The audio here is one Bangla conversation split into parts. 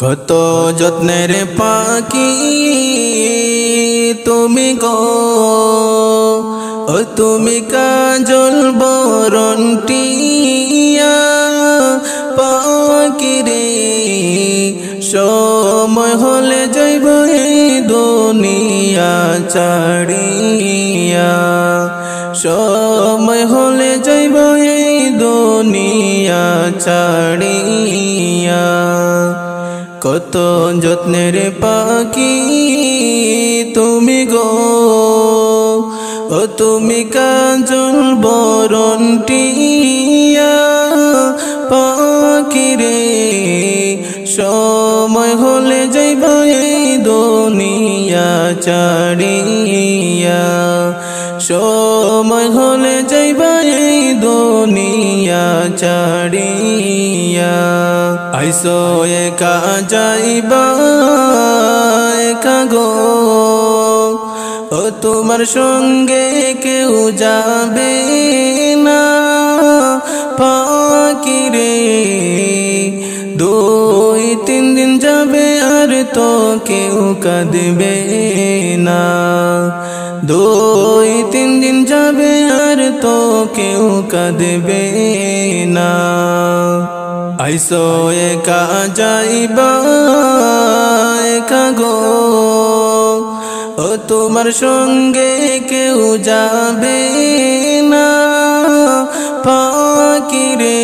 কত যত্নের পাখি তুমি গো, ও তুমি কাজল বরণ টিয়া পাখি রে। সময় হলে যাইব এই দুনিয়া ছাড়িয়া, সময় হলে যাইব এই দুনিয়া ছাড়িয়া। কত যত্নের পাখি তুমি গো, ও তুমি কাজল বরণ টিয়া পাখি রে। সময় হলে যাইব এই দুনিয়া ছাড়িয়া, সময় হলে যাইব এই দুনিয়া ছাড়িয়া। আইসো একা যাইবা একা গো, ও তোমার সঙ্গে কেউ যাবে না পাখি রে। 2-3 দিন যাবে আর তো কেউ কাঁদবে না, 2-3 দিন যাবে আর তো কেউ কাঁদবে না। আইসো একা যাইবা একা গো, ও তোমার সঙ্গে কেউ যাবে না পাখি রে।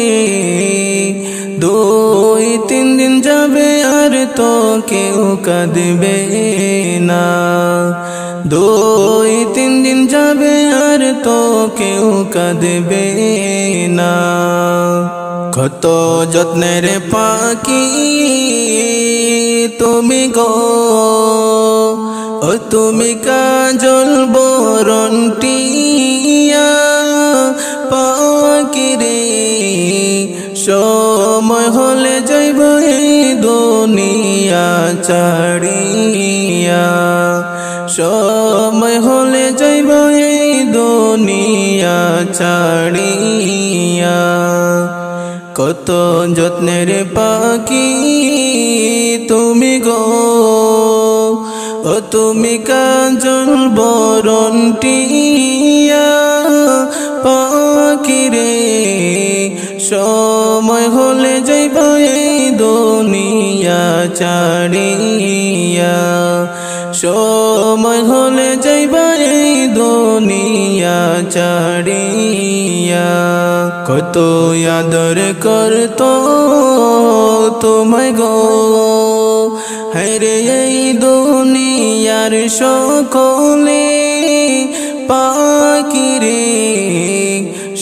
2-3 দিন যাবে আর তো কেউ কাঁদবে না, 2-3 দিন যাবে আর তো কেউ কাঁদবে না। কত যত্নের পাখি তুমি গো, ও তুমি কাজল বরণ টিয়া পাখি রে। সময় হলে যাইব এই দুনিয়া ছাড়িয়া, সময় হলে যাইব এই দুনিয়া ছাড়িয়া। কত যত্নের পাখি তুমি গো, ও তুমি কাজল বরণ টিয়া পাখি রে। সময় হলে যাইব এই দুনিয়া ছাড়িয়া, সময় হলে যাইব এই দুনিয়া ছাড়িয়া। কত আদর করতো তোমায় গো, হায়রে এই দুনিয়ার সকলে পাখি রে।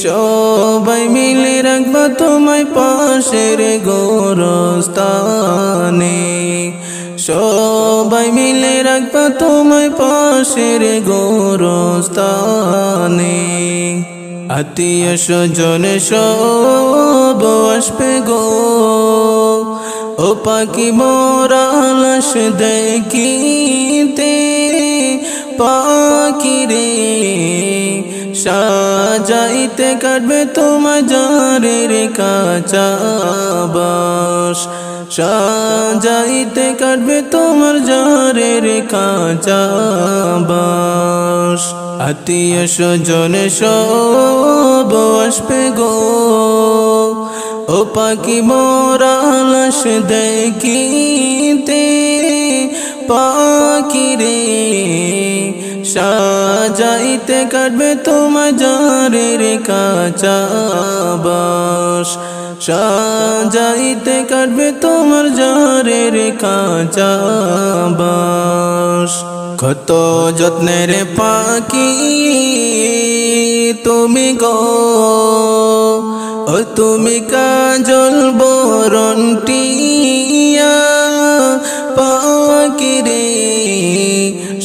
সবাই মিলে রাখবা তোমায় পাশের গোরস্থানে, সবাই মিলে রাখবা তোমায় পাশের গোরস্থানে। আত্মীয় স্বজন সব আসবে গো, ও পাখি মোরা লাশ দেখিতে পাখি রে। সাজাইতে কাটবে তোমার জারের কাঁচা বাঁশ, সাজাইতে কাটবে তোমার জারের কাঁচা বাঁশ। আত্মীয় স্বজন সব আসবে গো, ও পাখি মোরা লাশ দেখিতে পাখি রে। সাজাইতে কাটবে তোমার জারের কাঁচা বাঁশ, সাজাইতে কাটবে তোমার জারের কাঁচা বাঁশ। কত যত্নের পাখি তুমি গো, ও তুমি কাজল বরণ টিয়া পাখি রে।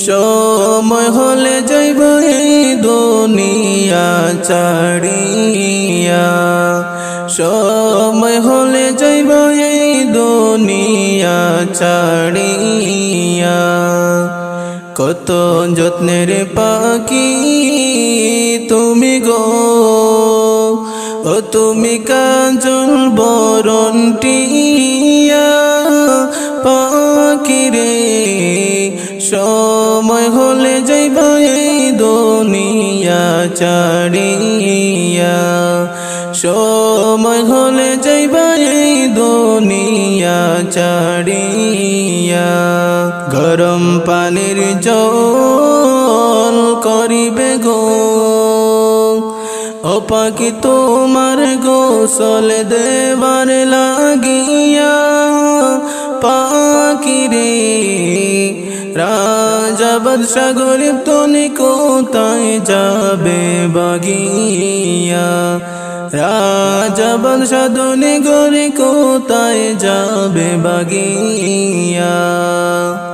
সময় হলে যাইব এই দুনিয়া ছাড়িয়া, সময় হলে যাইব এই দুনিয়া ছাড়িয়া। কত যত্নের পাখি তুমি গো, ও তুমি কাজল বরণ টিয়া চাড়িয়া সময় হলে যাইবা এই দুনিয়া চাড়িয়া গরম পানির জল করিবে গো ও পাখি তোমার গোসল দেবার লাগিয়া পাখি রে রাজা বাদশা গরিব তুমি কোথায় যাবে বাগিয়া রাজা বাদশা তুমি গরিব কোথায় যাবে বাগিয়া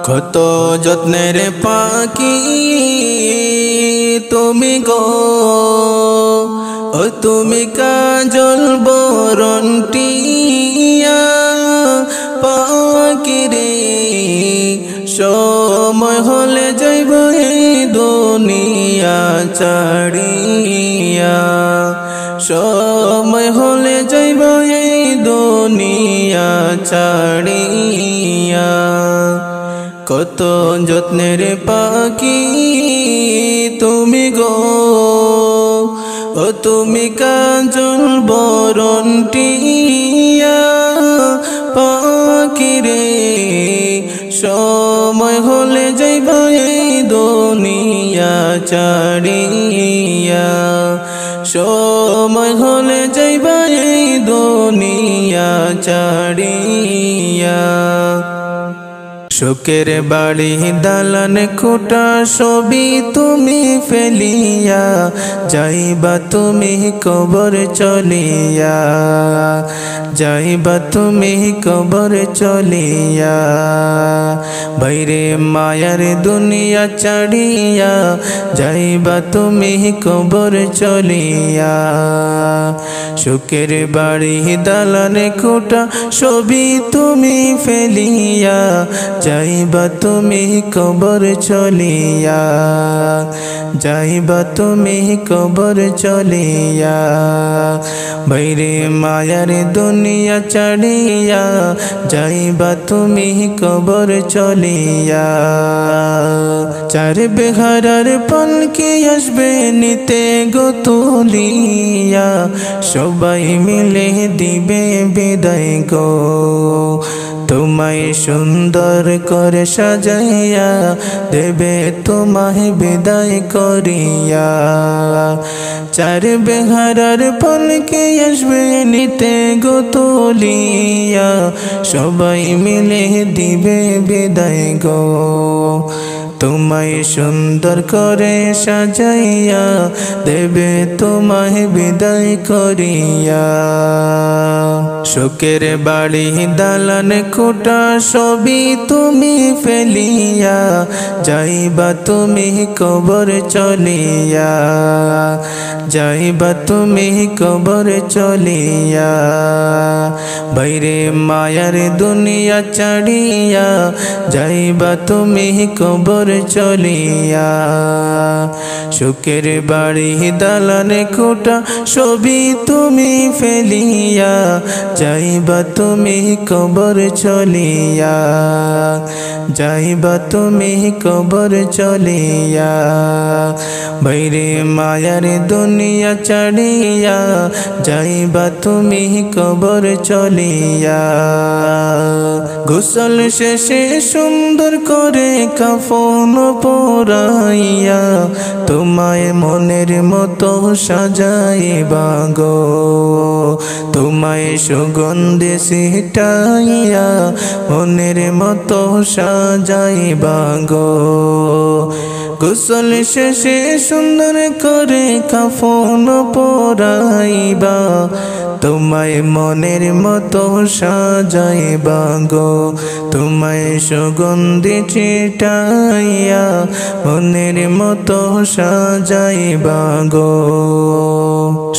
কত যত্নের পাখি তুমি গো ও তুমি কাজল বরণ টিয়া পাখি রে সময় হলে যাইব এই দুনিয়া ছাড়িয়া সময় হলে যাইব এই দুনিয়া ছাড়িয়া কত যত্নের পাখি তুমি গো ও তুমি কাজল বরণ টিয়া পাখি রে সময় হলে যাইব এই দুনিয়া ছাড়িয়া সময় হলে যাইব এই দুনিয়া ছাড়িয়া শোকের বাড়ি দালান কোটা সবই তুমি ফেলিয়া যাইবা তুমি কবর চলিয়া যাইবা তুমি কবর চলিয়া বাইরে মায়ার দুনিয়া ছাড়িয়া যাইবা তুমি কবর চলিয়া শোকের বাড়ি দালান কোটা সবই তুমি ফেলিয়া যাইবা তুমি কবর চলিয়া যাইবা তুমি কবর চলিয়া বাইরে মায়ার দুনিয়া ছাড়িয়া যাইবা তুমি কবর চলিয়া চার বেহারার পালকি আসবে নিতে গো তুলিয়া সবাই মিলে দিবে বিদায় গো তোমায় সুন্দর করে সাজাইয়া দেবে তোমায় বিদায় করিয়া চার বেহারার পালকি আসবে নিতে গো তুলিয়া সবাই মিলে দিবে বিদায় গো তোমায় সুন্দর করে সাজাইয়া দেবে তোমায় বিদায় করিয়া শোকের বাড়ি দালান কোটা সবই তুমি ফেলিয়া যাইবা তুমি কবর চলিয়া যাইবা তুমি কবর চলিয়া বাইরে মায়ার দুনিয়া ছাড়িয়া যাইবা তুমি কবর চলিয়া শোকের বাড়ি দালান কোটা সবই তুমি ফেলিয়া যাইবা তুমি কবর চলিয়া যাইবা তুমি কবর চলিয়া বাইরে মায়ার দুনিয়া ছাড়িয়া যাইবা তুমি কবর চলিয়া গোসল শেষে সুন্দর করে কাফন পরাইয়া তোমায় মনের মতো সাজাইবা গো তোমায় সুগন্ধে ছিটাইয়া মনের মতো সাজাইবা গো গোসল শেষে সুন্দর করে কাফন পরাইবা তোমায় মনের মতো সাজাইবা গো তোমায় সুগন্ধি ছিটাইয়া মনের মতো সাজাইবা গো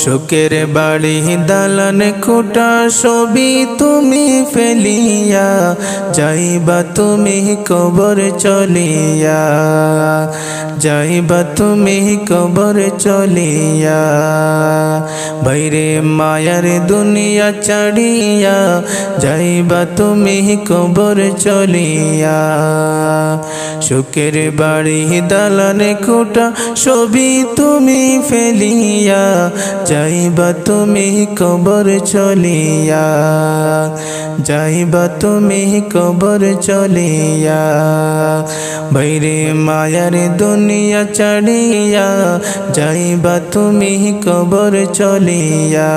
শোকের বাড়ি দালান কোটা সবই তুমি ফেলিয়া যাইবা তুমি কবর চলিয়া, যাইবা তুমি কবর চলিয়া। বাইরে মায়ার দুনিয়া ছাড়িয়া, যাইবা তুমি কবর চলিয়া। সুখের বাড়ি দালানে কোঠা সবই তুমি ফেলিয়া, যাইবা তুমি কবর চলিয়া, যাইবা তুমি কবর চলিয়া। বাইরে মায়ার দুনিয়া ছাড়িয়া, যাইবা তুমি কবর চলিয়া।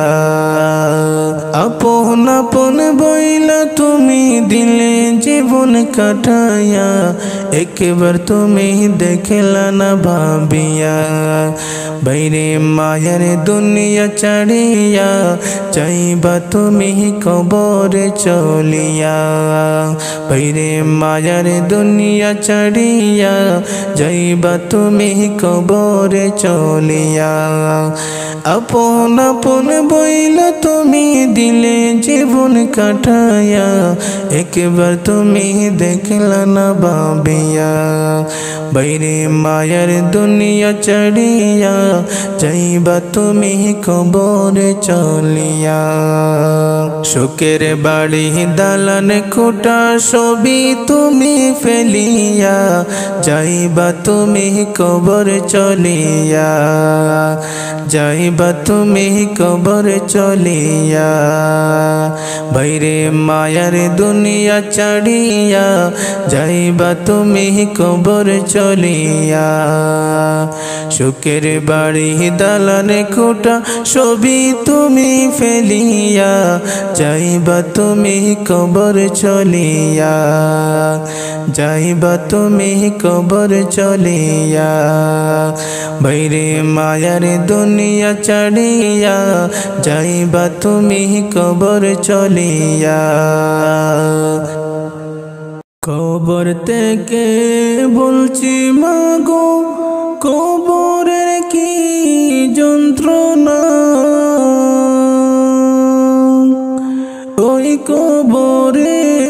আপন আপন বইলা তুমি দিলে জীবন কাটাইয়া, একবার তুমি দেখলা না ভাবিয়া। বাইরে মায়ার দুনিয়া ছাড়িয়া, যাইবা তুমি কবর চলিয়া। বাইরে মায়ার দুনিয়া ছাড়িয়া, যাইবা তুমি কবর চলিয়া। আপন আপন বইলা তুমি দিলে জীবন কাটাইয়া, একবার তুমি দেখলা না ভাবিয়া। বাইরে মায়ার দুনিয়া ছাড়িয়া, যাইবা তুমি কবর চলিয়া। সুখের বাড়ি দালান কোঠা সবই তুমি ফেলিয়া, যাইবা তুমি কবর চলিয়া, যাইবা তুমি কবর চলিয়া। বাইরে মায়ার দুনিয়া ছাড়িয়া, যাইবা তুমি কবর চলিয়া। সুখের বাড়ি দালানে কোঠা সবই তুমি ফেলিয়া, যাইবা তুমি কবর চলিয়া, যাইবা তুমি কবর চলিয়া। বাইরে মায়ার দুনিয়া ছাড়িয়া, যাইবা তুমি কবর চলিয়া। কবর থেকে বলছি মাগো, কবরের কি যন্ত্রণা, ওই কবরের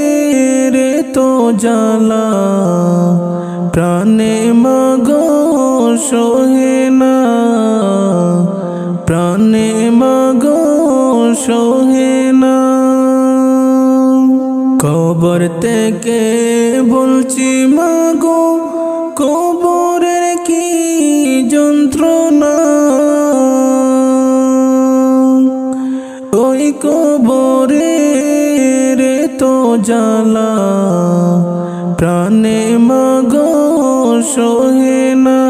তো জ্বালা, প্রাণে মাগো সহে না, প্রাণে মাগো সহে না। কবর থেকে বলছি মাগো, কবরের কি যন্ত্রণা, ওই কবরের তো জ্বালা, প্রাণে মাগো সহে না,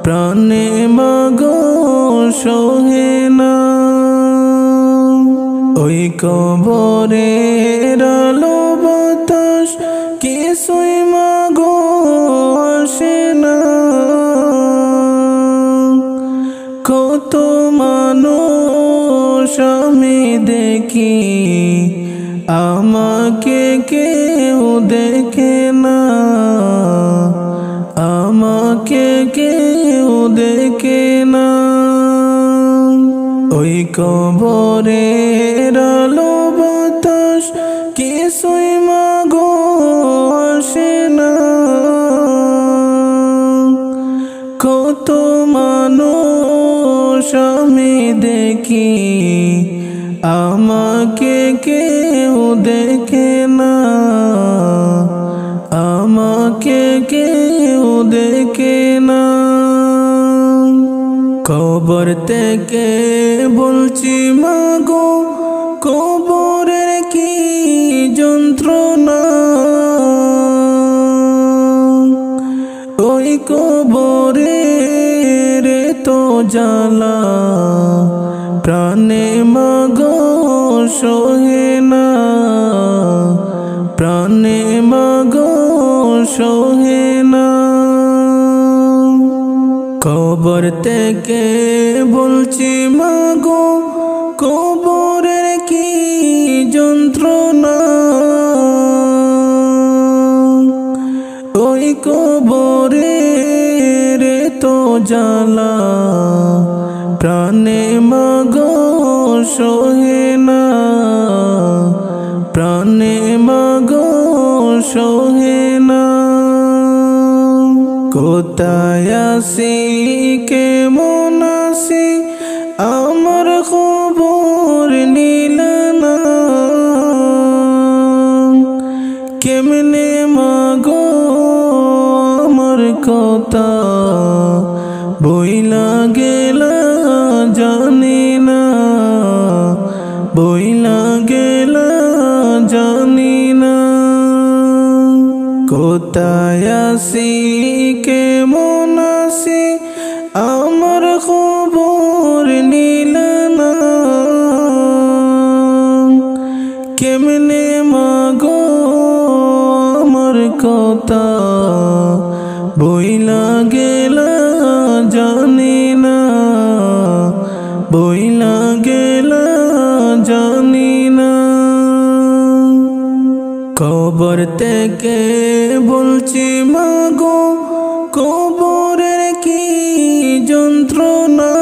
প্রাণে মাগো সহে না। ওই কবরের আলো বাতাস কিছুই মাগো আসে না, কত মানুষ আমি দেখি, আমাকে কেউ দেখে না, আমাকে কেউ দেখে না। ওই কবরের আলো বাতাস কিছুই মাগো আসে না, কত মানুষ আমি দেখি, আমাকে কেউ দেখে না, আমাকে কেউ দেখে না। কবর থেকে বলছি মাগো, কবরের কি যন্ত্রণা, ওই কবরের তো জ্বালা, প্রাণে মাগো সহে না, প্রাণে মাগো সহে না। কবর থেকে বলছি মাগো, কবরের কি যন্ত্রণা, ওই কবরের তো জ্বালা, প্রাণে মাগো সহে না, প্রাণে মাগো সোহে না। কোথায় আছি কেমন আছি আমার খবর নিলা না। কেমনে মাগো আমার কথা বইলা গেলা জানি না, বইলা গেলা জানি না। কোথায় আছি কেমন আছি আমার খবর নিলা না। কেমনে মাগো আমার কথা বইলা গেলা জানি না, বইলা গেলা জানি না। কবর থেকে বলছি মাগো কবরের কি যন্ত্রণা।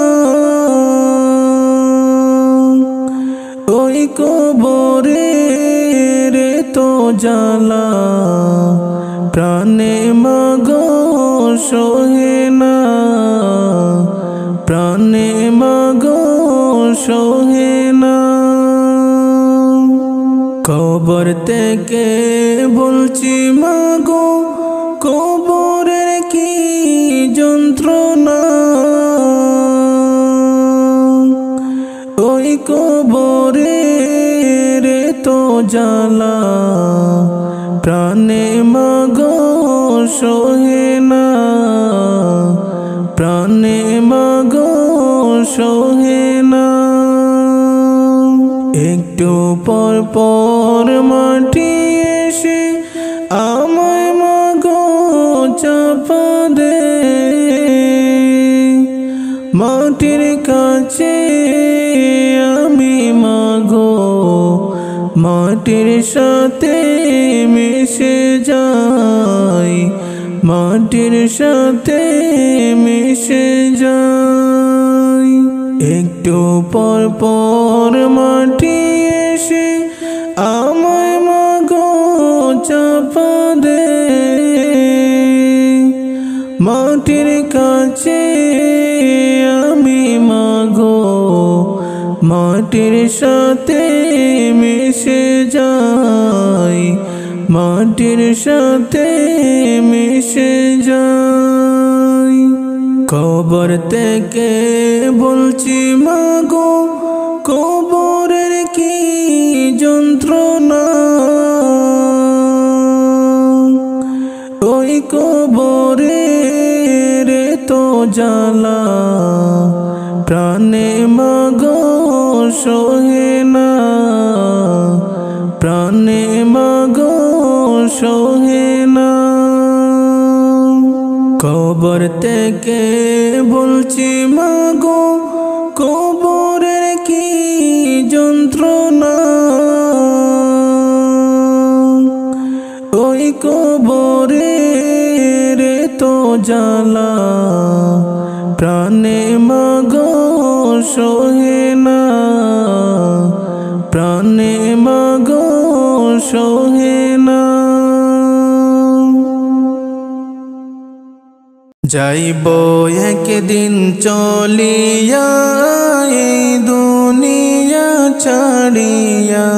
ওই কবরের তো জ্বালা প্রাণে মাগো সোহে না, প্রাণে মাগো সোহে না। কবর থেকে বলছি মাগো কবরের কি যন্ত্রণা। ওই কবরের তো জ্বালা প্রাণে মাগো সোহে না, প্রাণে মাগো সোহে না। একটু পর পর মাটি এসে আমায় মাগো চাপা দে। মাটির কাছে আমি মাগো মাটির সাথে মিশে যাই, মাটির সাথে মিশে যাই। একটু পর পর মাটি এসে আমায় মাগো চাপা দে। মাটির কাছে আমি মাগো মাটির সাথে মিশে যাই, মাটির সাথে মিশে যাই। কবর থেকে বলছি মাগো কবরের কি যন্ত্রণা। ওই কবরের তো জ্বালা প্রাণে মাগো সোহে না, প্রাণে মাগো সোহে না। কবর থেকে বলছি মাগো কবরের কি যন্ত্রণা। ওই কবরের তো জ্বালা প্রাণে মাগো সোহে না, প্রাণে মাগো সোহে না। যাইব একদিন চলিয়া এই দুনিয়া ছাড়িয়া,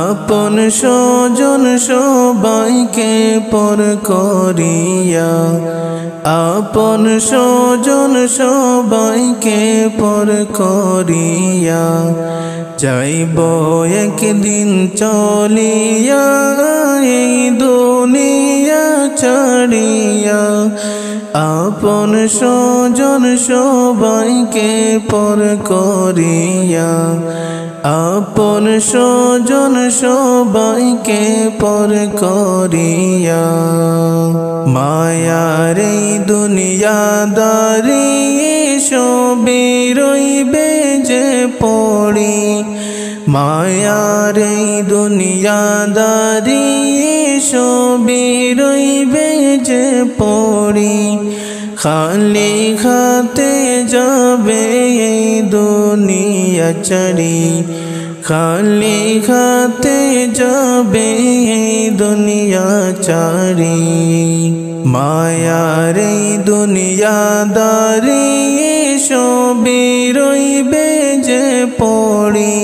আপন স্বজন সবাইকে পর করিয়া, আপন স্বজন সবাইকে পর করিয়া। যাইব একদিন চলিয়া এই দুনিয়া ছাড়িয়া, আপন স্বজন সবাইকে পর করিয়া, আপন স্বজন সবাইকে পর করিয়া। মায়ার এই দুনিয়াদারি সবই রইবে যে পড়ি, মায়ার এই দুনিয়াদারি সবই রইবে যে পড়ি। খালি হাতে যাবে এই দুনিয়া ছাড়ি, খালি হাতে যাবে এই দুনিয়া চারি মায়ার এই দুনিয়াদারি সবই রইবে যে পড়ি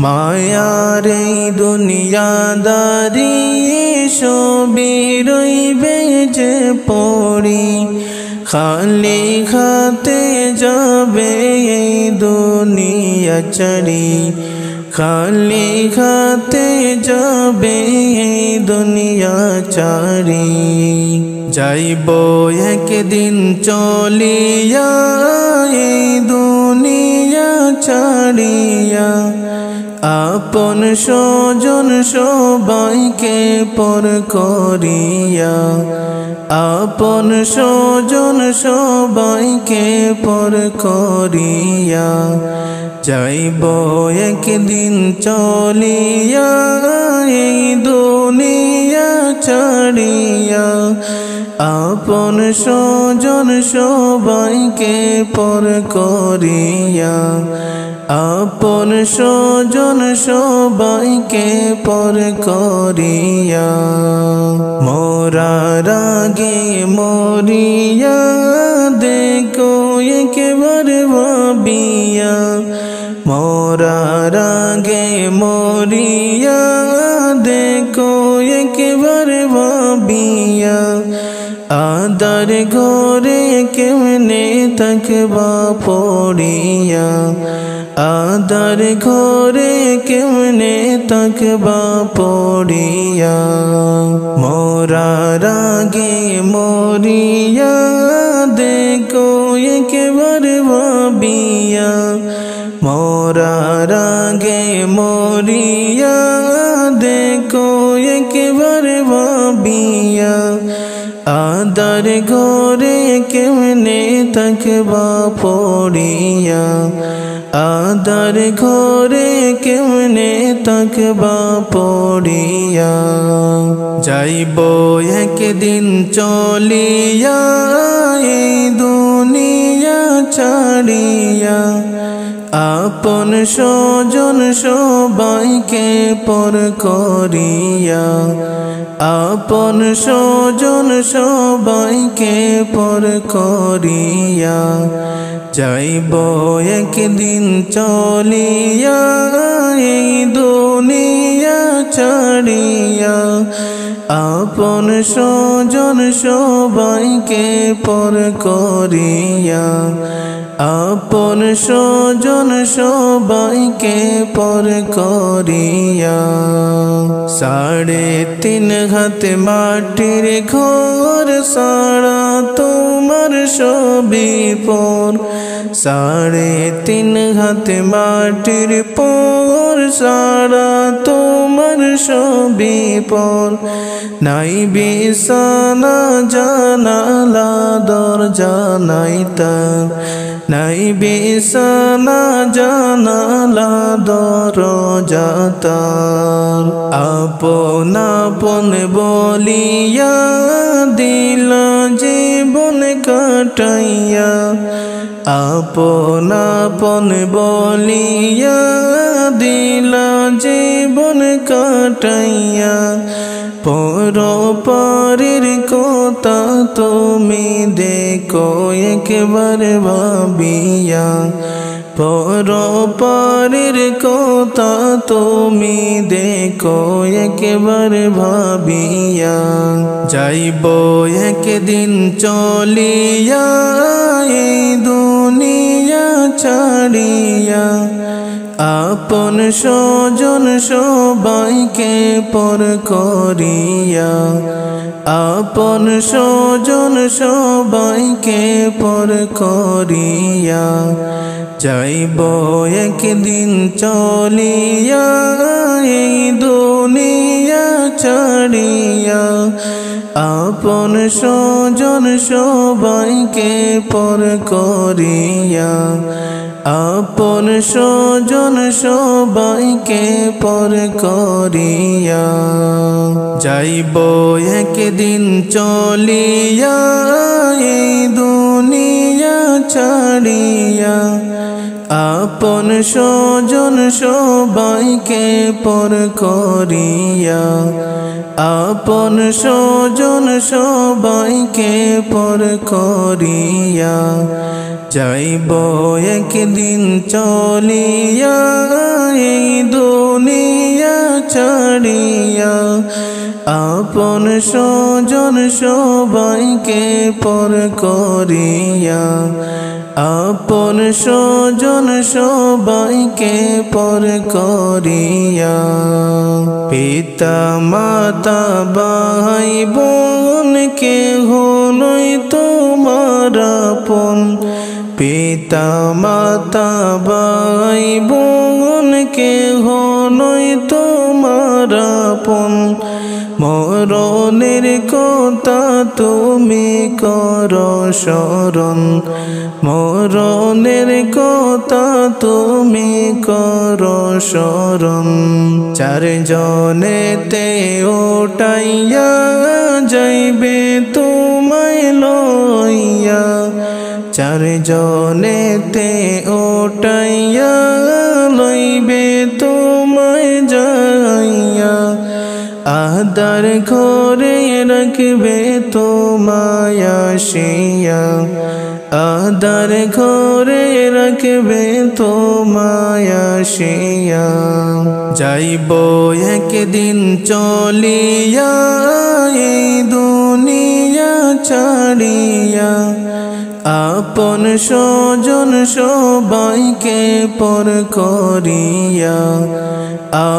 মায়ার এই দুনিয়াদারি সবই রইবে যে পড়ি খালি হাতে যাবে এই দুনিয়া ছাড়ি খালি হাতে যাবে এই দুনিয়া ছাড়ি যাইব একদিন চলিয়া এই দুনিয়া ছাড়িয়া আপন স্বজন সবাইকে পর করিয়া আপন স্বজন সবাইকে পর করিয়া যাইব একদিন চলিয়া এই দুনিয়া ছাড়িয়া আপন স্বজন সবাইকে পর করিয়া আপন স্বজন সবাইকে পর করিয়া মরার আগে মরিয়া দেখো একবার ভাবিয়া মরার আগে মরিয়া দেখো একবার ভাবিয়া আদার ঘরে কেমনে থাকবা পড়িয়া আদার ঘরে কেমনে থাকবা পড়িয়া মরার আগে মরিয়া দেখো একবার ভাবিয়া মরার আগে মরিয়া দেখো একবার ভাবিয়া আদার ঘরে কেমনে থাকবা পড়িয়া আদার ঘরে কেমনে থাকবা পড়িয়া যাইব একদিন চলিয়া এই দুনিয়া ছাড়িয়া আপন স্বজন সবাইকে পর করিয়া আপন স্বজন সবাইকে পর করিয়া যাইব একদিন চলিয়া এই দুনিয়া ছাড়িয়া আপন স্বজন সবাইকে পর করিয়া আপন স্বজন সবাইকে পর করিয়া 3.5 হাত মাটির ঘর সারা তোমার সবই পর 3.5 হাত মাটির পর সারা তোমার সবই পর নাই বিছানা জানালা দরজা নাই তার নাই বিছানা জানালা দরজা তার আপন আপন বলিয়া দিল জীবন কাটাইয়া আপন আপন বলিয়া দিল জীবন কাটাইয়া পরপারের কথা তুমি দেখো একবার ভাবিয়া পরপারের কথা তুমি দেখো একবার ভাবিয়া যাইব একদিন চলিয়া এই দুনিয়া ছাড়িয়া আপন স্বজন সবাইকে পর করিয়া আপন স্বজন সবাইকে পর করিয়া যাইব একদিন চলিয়া এই দুনিয়া ছাড়িয়া আপন স্বজন সবাইকে পর করিয়া আপন স্বজন সবাইকে পর করিয়া যাইব একদিন চলিয়া এই দুনিয়া ছাড়িয়া আপন স্বজন সবাইকে পর করিয়া, আপন স্বজন সবাইকে পর করিয়া, যাইব একদিন চলিয়া এই দুনিয়া ছাড়িয়া। আপন স্বজন সবাইকে পর করিয়া, আপন স্বজন সবাইকে পর করিয়া। পিতা মাতা ভাই বোন কেহ নই তোমার আপন, পিতা মাতা ভাই বোন কেহ নই তোমার আপন। মরণের কথা তুমি কর স্মরণ, মরণের কথা তুমি কর স্মরণ। চারজনেতে উঠাইয়া যাইবে তোমায় লইয়া, চারজনেতে উঠাইয়া লইবে তোমায় যাইয়া। আদার ঘরে রাখবে তোমায় আসিয়া, আদার ঘরে রাখবে তোমায় আসিয়া। যাইব একদিন চলিয়া এই দুনিয়া ছাড়িয়া, আপন স্বজন সবাইকে পর করিয়া,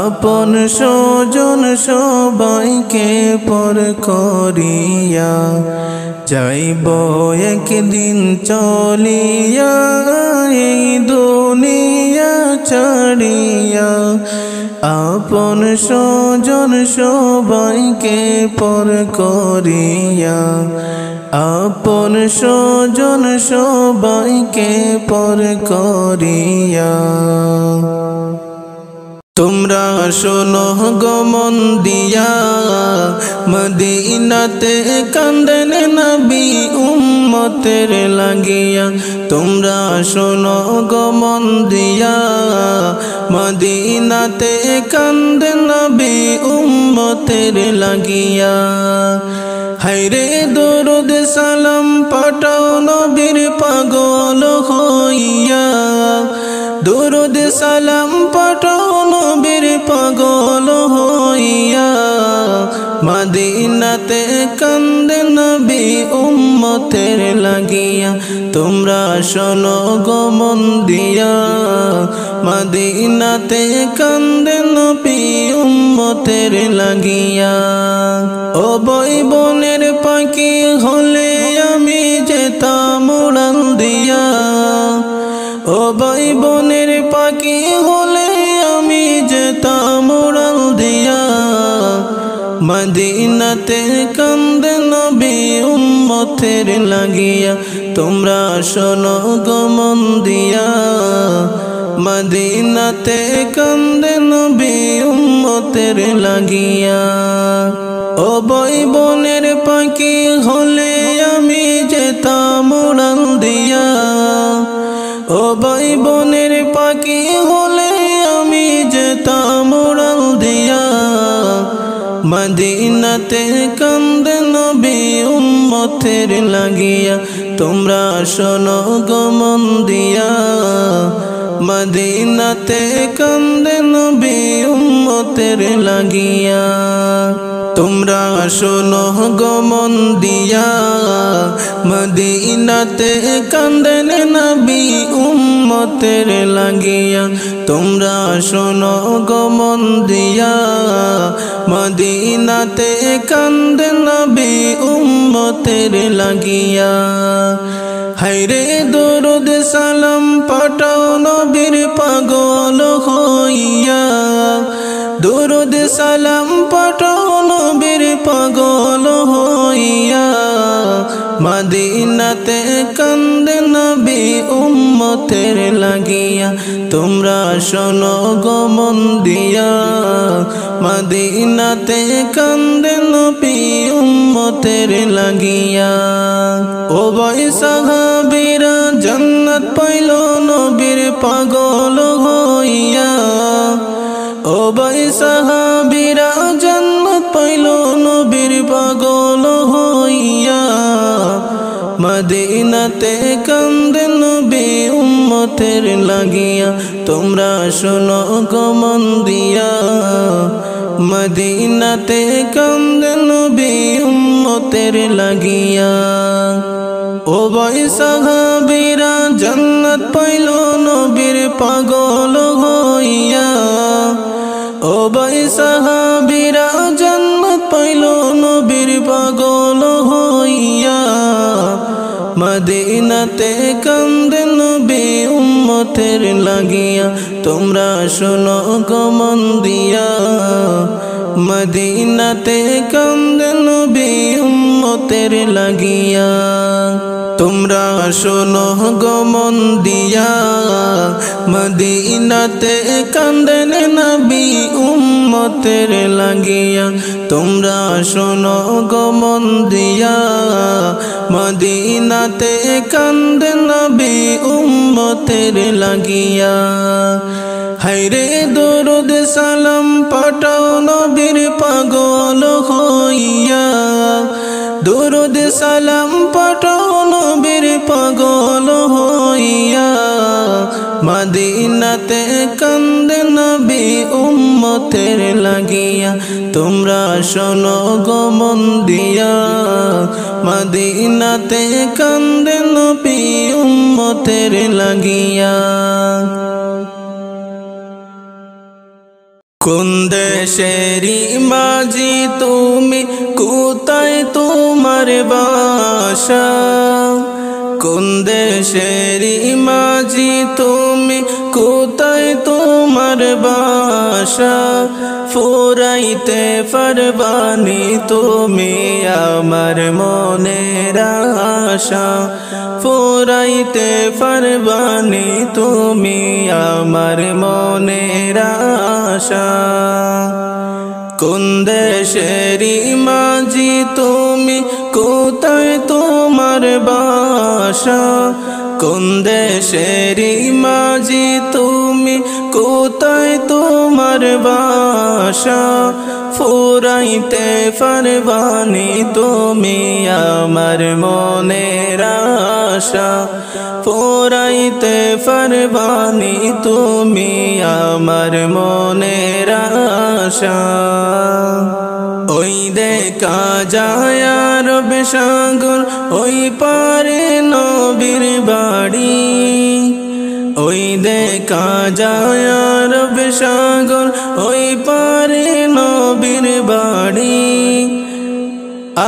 আপন স্বজন সবাইকে পর করিয়া। যাইব একদিন চলিয়া এই দুনিয়া ছাড়িয়া, আপন স্বজন সবাইকে পর করিয়া, আপন স্বজন সবাইকে পর করিয়া। তোমরা শোনো গো মন দিয়া, মদিনাতে কান্দেন নবী উম্মতের লাগিয়া। তোমরা শোনো গো মন দিয়া, মদিনাতে কান্দেন নবী উম্মতের লাগিয়া। হায়রে দরুদ সালাম পাঠাও নবীর পাগল হইয়া, দরুদ সালাম পাঠাও নবীর পাগল হইয়া। মদিনাতে কান্দে নবী উম্মতের লাগিয়া। তোমরা শোনো গো মন দিয়া, মদিনাতে কান্দে নবী উম্মতের লাগিয়া। ও বই বোনের পাখি হলে আমি যেতাম উড়ান দিয়া, ও ভাই বোনের পাখি হলে আমি যেতাম উড়াল দিয়া। মদিনাতে কান্দে নবী উম্মতের লাগিয়া। তোমরা শোনো গো মন দিয়া, মদিনাতে কান্দে নবী উম্মতের লাগিয়া। ও ভাই বোনের পাখি হলে আমি যেতাম উড়াল দিয়া, ও ভাই বোনের পাখি হলে আমি যেতাম উড়াল দিয়া। মদিনাতে কান্দে নবী উম্মতের লাগিয়া। তোমরা শোনো গো মন দিয়া, মদিনাতে কান্দে নবী উম্মতের লাগিয়া। তোমরা শোনো গো মন দিয়া, মদিনাতে কান্দেন নবী উম্মতের লাগিয়া। তোমরা শোনো গো মন দিয়া, মদিনাতে কান্দেন নবী উম্মতের লাগিয়া। হায়রে দরুদ সালাম পাঠাও নবীর পাগল হইয়া, দরুদ সালাম পাঠাও নবীর পাগল হইয়া। মদিনাতে কান্দে নবী উম্মতের লাগিয়া। তোমরা শোনো গো মন দিয়া, মদিনাতে কান্দে নবী উম্মতের লাগিয়া। ও ভাই সাহাবীরা জান্নাত পাইল নবীর পাগল হইয়া ও ভাই সাহাবীরা জান্নাত পাইল নবীর পাগল হইয়া মদিনাতে কান্দে নবী উম্মতের লাগিয়া তোমরা শোনো গো মন দিয়া মদিনাতে কান্দে নবী উম্মতের লাগিয়া ও ভাই সাহাবীরা জান্নাত পাইল নবীর পাগল হইয়া ও ভাই সাহাবীরা জান্নাত পাইল নবীর পাগল হইয়া মদিনাতে কান্দে নবী উম্মতের লাগিয়া তোমরা শোনো গো মন দিয়া মদিনাতে কান্দে নবী উম্মতের লাগিয়া তোমরা শোনো গো মন দিয়া মদিনাতে কান্দেন নবী উম্মতের লাগিয়া তোমরা শোনো গো মন দিয়া মদিনাতে কান্দেন নবী উম্মতের লাগিয়া হায়রে দরুদ সালাম পাঠাও নবীর পাগল হইয়া দরুদ সালাম পাঠাও নবীর পাগল হইয়া মদিনাতে কান্দে নবী উম্মতের লাগিয়া তোমরা শোনো গো মন দিয়া মদিনাতে কান্দে নবী উম্মতের লাগিয়া কোন দেশেরি মাঝি তুমি কোথায় তোমার বাসা কোন দেশেরি মাঝি তুমি কোথায় তোমার বাসা ফুরাইতে পারবানি তুমি আমার মনের আশা ফুরাইতে পারবানি তুমি আমার মনের আশা কোন দেশেরি মাঝি তুমি কোথায় তোমার বাসা কোন দেশেরি মাঝি তুমি কোথায় তোমার বাসা ফুরাইতে পারবানি তুমি আমার মনের আশা ফুরাইতে পারবানি তুমি আমার মনের আশা ওই দেখা যায় আরব সাগর ওই পারে নবীর বাড়ি ওই দেখা যায় আরব সাগর ওই পারে নবীর বাড়ি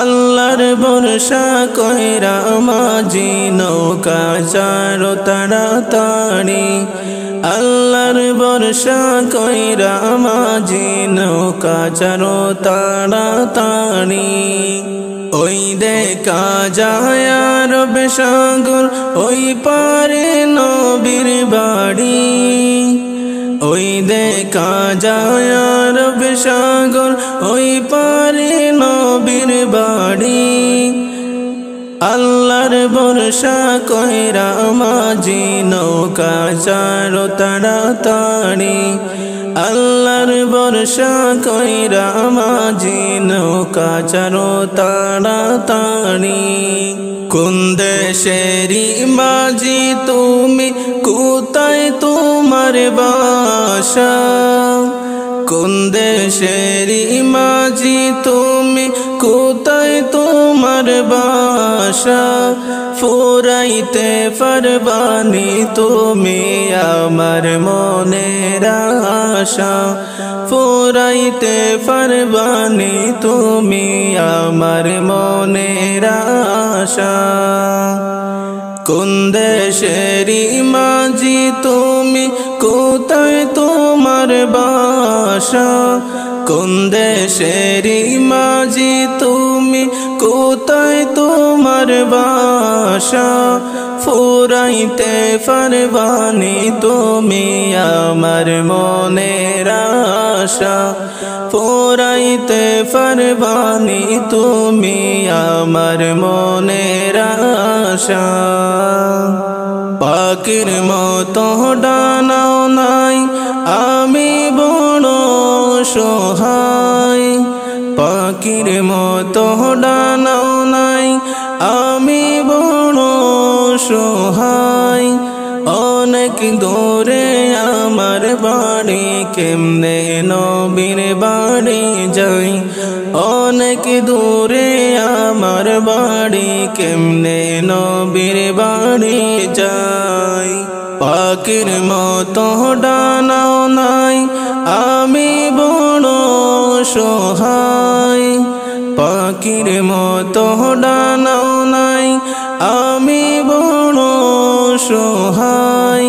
আল্লাহর বর্ষা কইরা মাঝি নৌকা চারো তাড়াতাড়ি আল্লাহর বর্ষা কইরা মাঝি নৌকা চারো তাড়াতাড়ি ওই দেখা যায় আরব সাগর ওই পারে নবীর বাড়ি ওই দেখা যায় আরব সাগর ওই পারে নবীর বাড়ি আল্লাহর বর্ষা কইরা মাঝি নৌকা চারো তাড়াতাড়ি আল্লাহর বর্ষা কইরা মাঝি নৌকা চারো তাড়াতাড়ি কোন দেশেরি মাঝি তুমি কোথায় তোমার বাসা কোন দেশেরি মাঝি তুমি কোথায় তোমার বাসা ফুরাইতে পারবানি তুমি আমার মনের আশা ফুরাইতে পারবানি তুমি আমার মনের আশা কোন দেশেরি মাঝি তুমি কোথায় তোমার বাসা কোন দেশেরি মাঝি তুমি কোথায় তোমার বাসা ফুরাইতে পারবানি তুমি আমার মনের আশা ফুরাইতে পারবানি তুমি আমার মনের আশা পাখির মতো ডানাও নাই আমি বড় সহায় পাখির মতো ডানাও নাই আমি বড় সহায় অনেক দূরে আমার বাড়ি কেমনে নবীর বাড়ি যাই অনেক দূরে আমার বাড়ি কেমনে নবীর বাড়ি যাই পাখির মতো ডানাও নাই আমি বড় সহায় পাখির মতো ডানাও নাই আমি বড় সহায়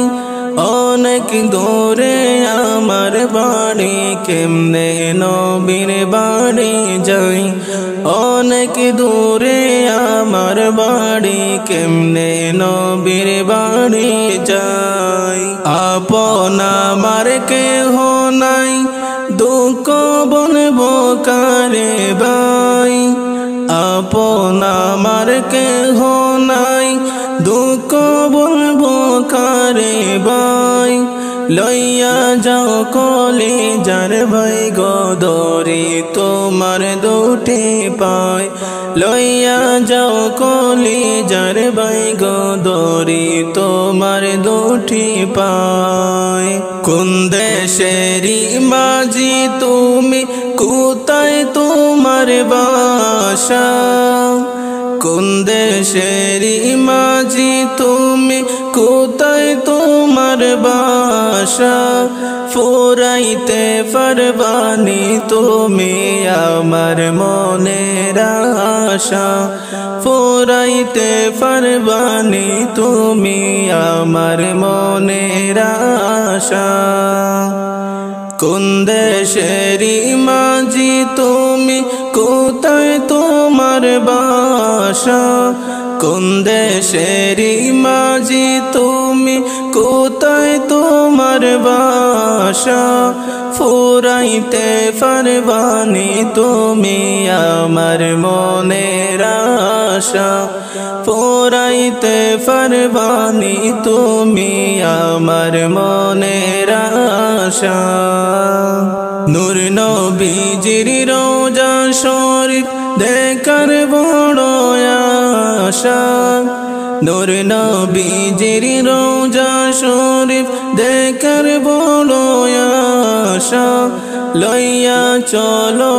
অনেক দূরে আমার বাড়ি কেমনে নবীর বাড়ি যাই অনেক দূরে আমার বাড়ি কেমনে নবীর বাড়ি যাই আপন আমার কেহ নাই দুঃখ বলবো কারে ভাই আপন আমার কেহ নাই দুঃখ বলবো কারে ভাই লইয়া যাও কলি যার ভাই গদরি তোমার দুটি পায় লইয়া যাও কলি যার ভাই গদরি তোমার দুটি পায় কোন দেশেরই মাঝি তুমি কোথায় তোমার বাসা কোন দেশেরই মাঝি তুমি কোথায় তোমার বাসা ফুরাইতে পারবানি তুমি আমার মনের আশা ফুরাইতে পারবানি তুমি আমার মনের আশা কোন দেশেরই মাঝি তুমি কোথায় তোমার বাসা কোন দেশেরই মাঝি তুমি কোথায় তোমার বাসা ফুরাইতে পারবানি তুমি আমার মনের আশা ফুরাইতে পারবানি তুমি আমার মনের আশা নূর নবীজির রওজা শরীফ দেখার বড় আশা নূর নবীজির রওজা শরীফ দেখার বড় আশা লইয়া চলো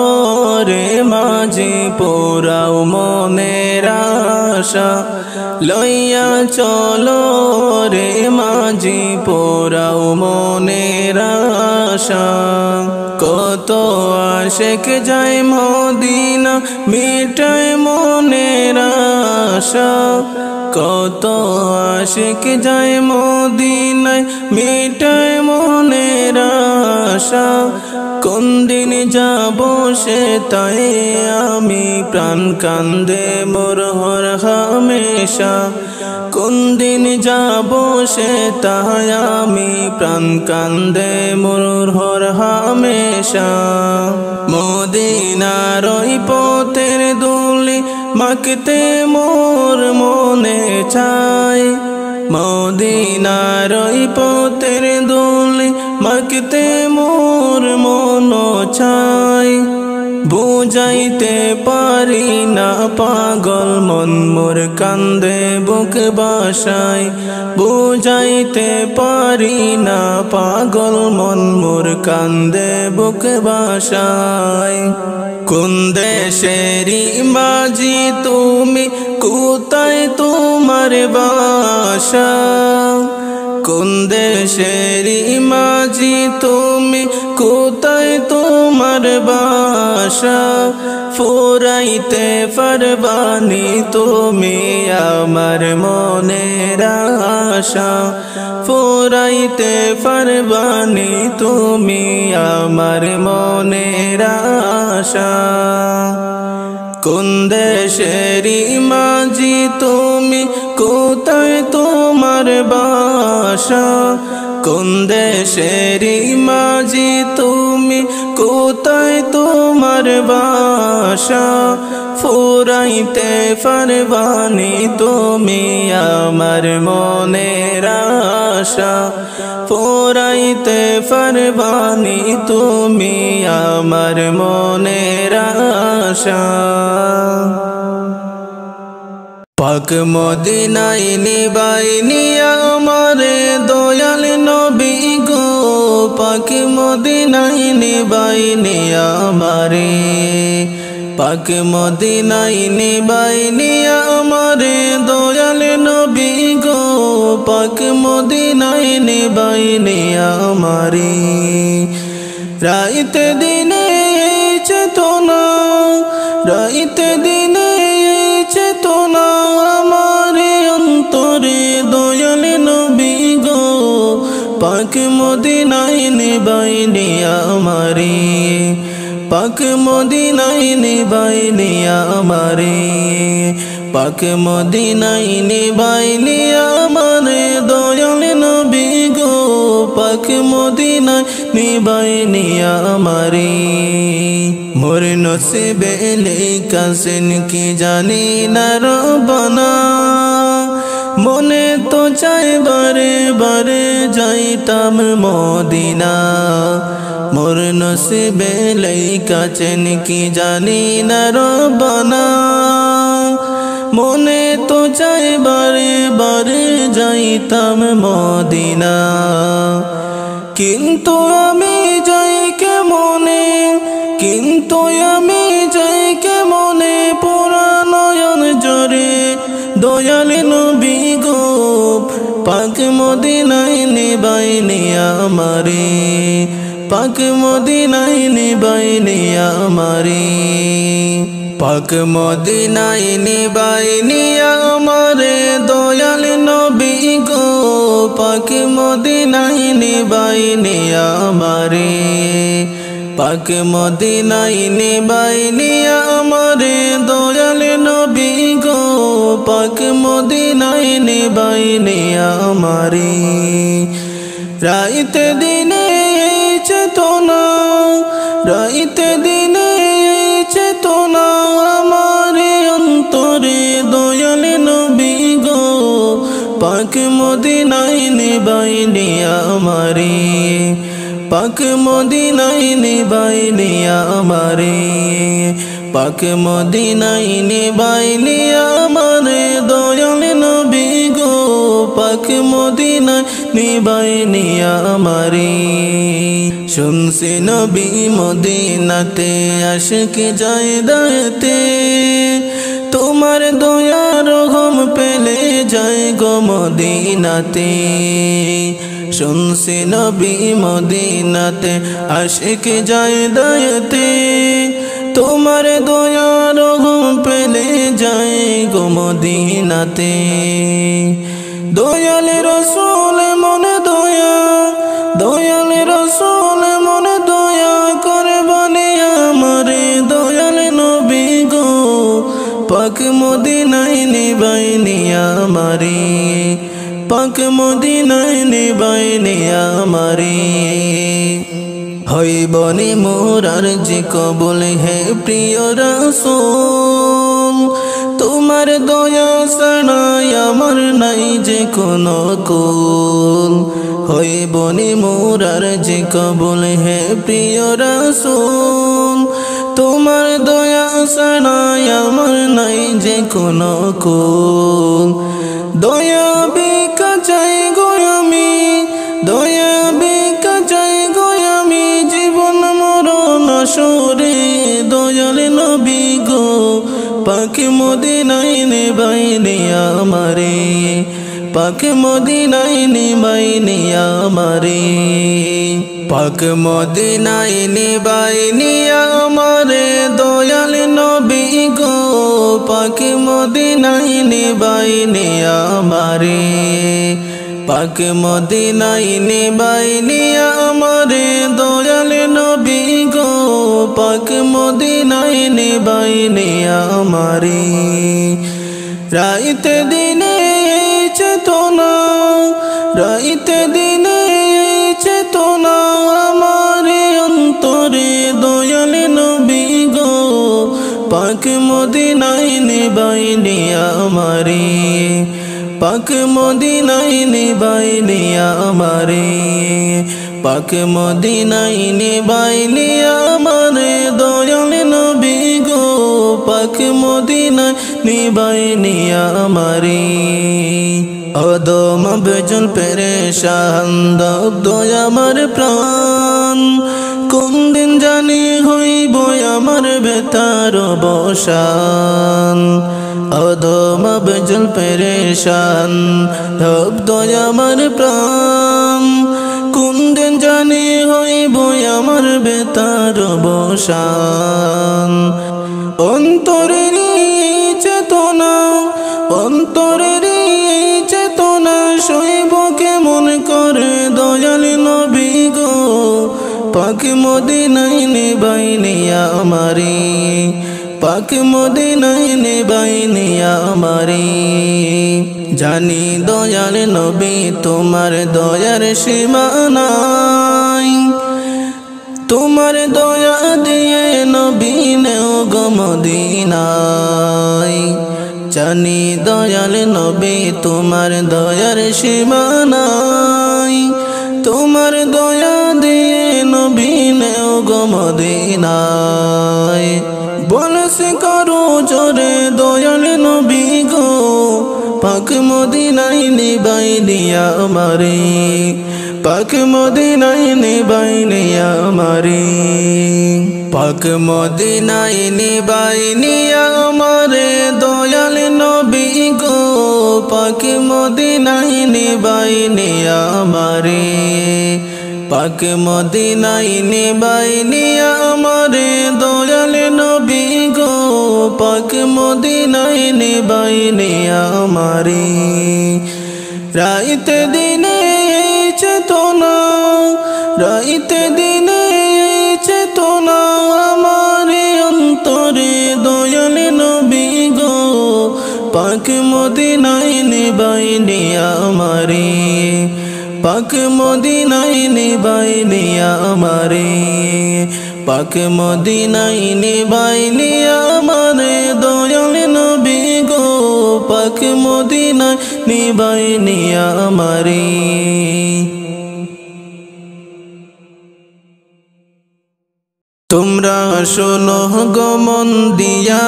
রে মাঝি পোরাও মনের আশা লইয়া চলো রে মাঝি পোরাও মনের আশা কত আশেক যায় মদিনা মিটায় মনের আশা কত আশেক যায় মদিনায় মিটায় মনের আশা কোন দিন যাব সে তাই আমি প্রাণ কান্দে মোর হর হামেশা কোন দিন যাব সে তাই আমি প্রাণ কান্দে মোর হর হামেশা মদিনার ওই পথের ধুলি মাখতে মোর মনে চায় মদিনার ওই পথের ধুলি মাখতে মোর মন চায় বুঝাইতে পারি না পাগল মন মোর কান্দে বুক বাসায় বুঝাইতে পারি না পাগল মন মোর কান্দে বুক বাসায় কোন দেশেরই মাঝি তুমি কোথায় তোমার বাসা কোন দেশেরই মাঝি তুমি কোথায় তোমার বাসা ফুরাইতে পারবানি তুমি আমার মনের আশা ফুরাইতে পারবানি তুমি আমার মনের আশা কোন দেশেরই মাঝি তুমি কোথায় তোমার বাসা কোন দেশেরই মাঝি তুমি কোথায় তোমার বাসা ফুরাইতে পারবানি তুমি আমার মনের আশা, ফুরাইতে পারবানি তুমি আমার মনের আশা। পাক মদিনায় নিবাইনি আমারে দয়াল নবী গো, পাক মদিনায় নিবাইনি আমারে, পাক মদিনায় নিবাইনি আমারে দয়াল নবী গো, পাক মদিনায় নিবাইনি আমারে। রাইতে দিনে চেতনা, রাইতে দিনে চেতনা আমারে অন্তরে দয়াল নবী গো, পাক মদিনায় নিবাইনি আমারে, পাক মদিনায় নিবাইনি আমারে, পাক মদিনায় নিবাইনি আমারে দয়াল নবী গো, পাক মদিনায় নিবাইনি আমারে। মোর নসিবে লেখাছেন কি জানি না রব্বানা, মনে তো চাই বারে বারে যাইতাম মদিনা। মোর নসিবে লেখাছেন কি জানি না রব্বানা, মনে তো চাই বারে বারে যাইতাম মদিনা। কিন্তু আমি যাই কেমনে, কিন্তু আমি যাই কেমনে পুরা নয়ন জরে দয়াল নবী গো, পাক মদিনায় নিবাইনি আমারে, পাক মদিনায় নিবাইনি আমারে, পাক মদিনায় নিবাইনি আমারে দয়াল নবী গো, পাক মদিনায় নিবাইনি আমারে, পাক মদিনায় নিবাইনি আমারে দয়াল নবী গো, পাক মদিনায় নিবাইনি আমারে। রাইতে দিনে চেতনা, রাইতে দিনে চেতনা আমারে অন্তরে দয়াল নবী গো, পাক মদিনায় নিবাইনি আমারে, পাক মদিনায় নিবাইনি আমারে, পাক মদিনায় নিবাইনি আমারে দয়াল নবী গো, পাক মদিনায় নিবাইনি আমারে। শুনছি নবী মদিনাতে আশিক যায় দাঁড়াতে, তোমার দয়ার রহম পেলে যায় গো মদিনাতে। শুনছি নবী মদিনাতে আশিক যায় দাঁড়াতে, তোমার দয়ার রহম পেলে যায় গো মদিনাতে। দয়াল রাসূল মনে দয়া, দয়াল রাসূল মনে দয়া করবানি আমারে দয়াল নবী গো, পাক মদিনায় নিবাইনি আমারে, পাক মদিনায় নিবাইনি আমারে। হইবনি মোর আরজি কবুল হে প্রিয় রাসূল, তোমার দয়া ছাড়া আমার নাই যে কোনো কুল। হইবনি মোর আরজি কবুল হে প্রিয় রাসূল, তোমার দয়া ছাড়া আমার নাই যে কোনো কুল। দয়া বিকা চাই গো আমি, দয়া বিকা চাই গো আমি জীবন মরণ আসরে দয়াল নবী গো, পাক মদিনায় নিবাইনি আমারে, পাক মদিনায় নিবাইনি আমারে, পাক মদিনায় নিবাইনি আমারে দয়াল নবী গো, পাক মদিনায় নিবাইনি আমারে, পাক মদিনায় নিবাইনি আমারে দয়াল নবী গো, পাক মদিনায় নিবাইনি আমারে। রাইতে দিনে চেতনা, রাইতে দিনে চেতনা আমারে অন্তরে দয়াল নবী গো, পাক মদিনায় নিবাইনি আমারে পাক মদিনায় নিবাইনি আমারে পাক মদিনায় নিবাইনি আমারে দয়াল নবী গো পাক মদিনায় নিবাইনি আমারে অদম বেজল পেরেশান দগ্ধ আমার প্রাণ কোন দিন জানি হইব আমার বেতার অবসান অদম বেজল পেরেশান দগ্ধ আমার প্রাণ কোন দিন জানি হইব আমার বেতার অবসান অন্তরের চেতনা অন্তরের চেতনা শৈব কেমন করে দয়াল নবী গো পাক মদিনায় নিবাইনি আমারে পাক মদিনায় নিবাইনি আমারে জানি দয়াল নবী তোমার দয়ার সীমা নাই তোমার দয়া দিয়ে নবী নেও গো মদিনায় জানি দয়াল নবী তোমার দয়ার সীমা নাই তোমার দয়া দিয়ে নবী নেও গো মদিনায় বলছে কারো জোরে দয়াল নবী গো পাক মদিনায় নিবাইনি আমারে পাক মদিনায় নিবাইনি আমারে পাক মদিনায় নিবাইনি আমারে দয়াল নবী গো পাক মদিনায় নিবাইনি আমারে পাক মদিনায় নিবাইনি আমারে দয়াল নবী গো পাক মদিনায় নিবাইনি আমারে রাইতে দিনে চেতনা রাইতে দিনে চেতনা আমারে অন্তরে দয়াল নবী গো পাক মদিনায় নিবাইনি আমারে পাক মদিনায় নিবাইনি আমারে পাক মদিনায় নিবাইনি আমারে দয়াল নবী গো পাক মদিনায় নিবাইনি আমারে তোমরা শোনো গো মন দিয়া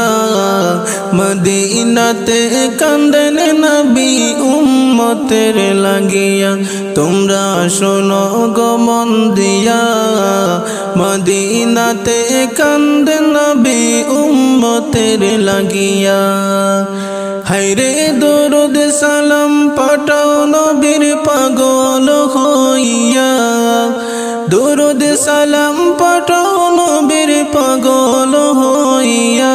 মদিনাতে কান্দেন নবী উম্মতের লাগিয়া তোমরা শোনো গো মন দিয়া মদিনাতে কান্দেন নবী উম্মতের লাগিয়া হায়রে দরুদ সালাম পাঠাও নবীর পাগল হইয়া দরুদ সালাম পাঠাও নবীর পাগল হইয়া